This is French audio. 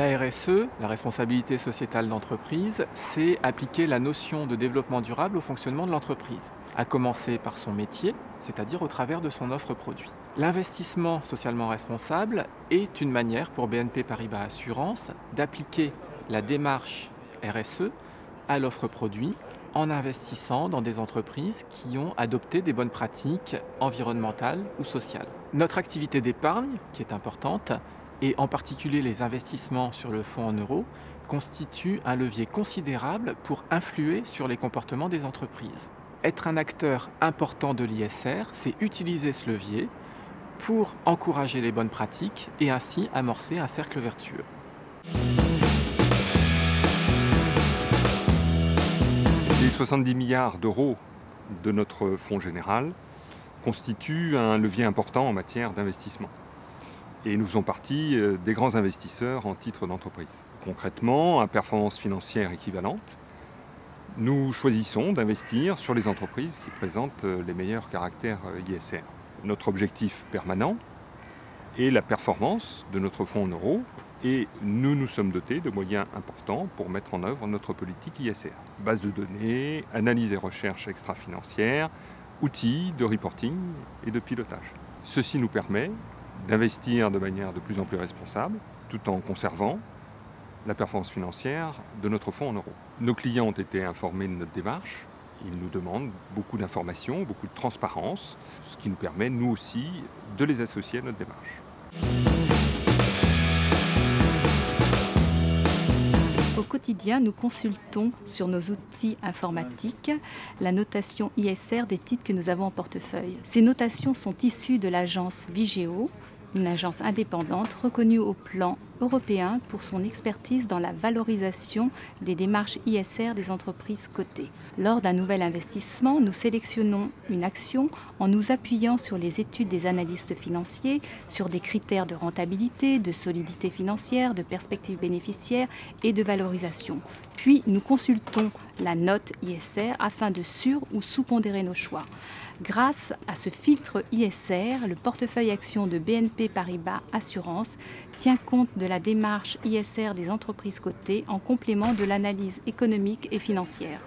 La RSE, la responsabilité sociétale d'entreprise, c'est appliquer la notion de développement durable au fonctionnement de l'entreprise, à commencer par son métier, c'est-à-dire au travers de son offre produit. L'investissement socialement responsable est une manière pour BNP Paribas Assurance d'appliquer la démarche RSE à l'offre produit en investissant dans des entreprises qui ont adopté des bonnes pratiques environnementales ou sociales. Notre activité d'épargne, qui est importante, et en particulier les investissements sur le fonds en euros, constituent un levier considérable pour influer sur les comportements des entreprises. Être un acteur important de l'ISR, c'est utiliser ce levier pour encourager les bonnes pratiques et ainsi amorcer un cercle vertueux. Les 70 milliards d'euros de notre fonds général constituent un levier important en matière d'investissement. Et nous faisons partie des grands investisseurs en titres d'entreprise. Concrètement, à performance financière équivalente, nous choisissons d'investir sur les entreprises qui présentent les meilleurs caractères ISR. Notre objectif permanent est la performance de notre fonds en euros et nous nous sommes dotés de moyens importants pour mettre en œuvre notre politique ISR. Base de données, analyse et recherche extra-financière, outils de reporting et de pilotage. Ceci nous permet d'investir de manière de plus en plus responsable, tout en conservant la performance financière de notre fonds en euros. Nos clients ont été informés de notre démarche. Ils nous demandent beaucoup d'informations, beaucoup de transparence, ce qui nous permet, nous aussi, de les associer à notre démarche. Au quotidien, nous consultons sur nos outils informatiques la notation ISR des titres que nous avons en portefeuille. Ces notations sont issues de l'agence Vigeo, une agence indépendante reconnue au plan européen pour son expertise dans la valorisation des démarches ISR des entreprises cotées. Lors d'un nouvel investissement, nous sélectionnons une action en nous appuyant sur les études des analystes financiers, sur des critères de rentabilité, de solidité financière, de perspective bénéficiaire et de valorisation. Puis nous consultons la note ISR afin de sur- ou sous-pondérer nos choix. Grâce à ce filtre ISR, le portefeuille actions de BNP Paribas Assurance tient compte de la démarche ISR des entreprises cotées en complément de l'analyse économique et financière.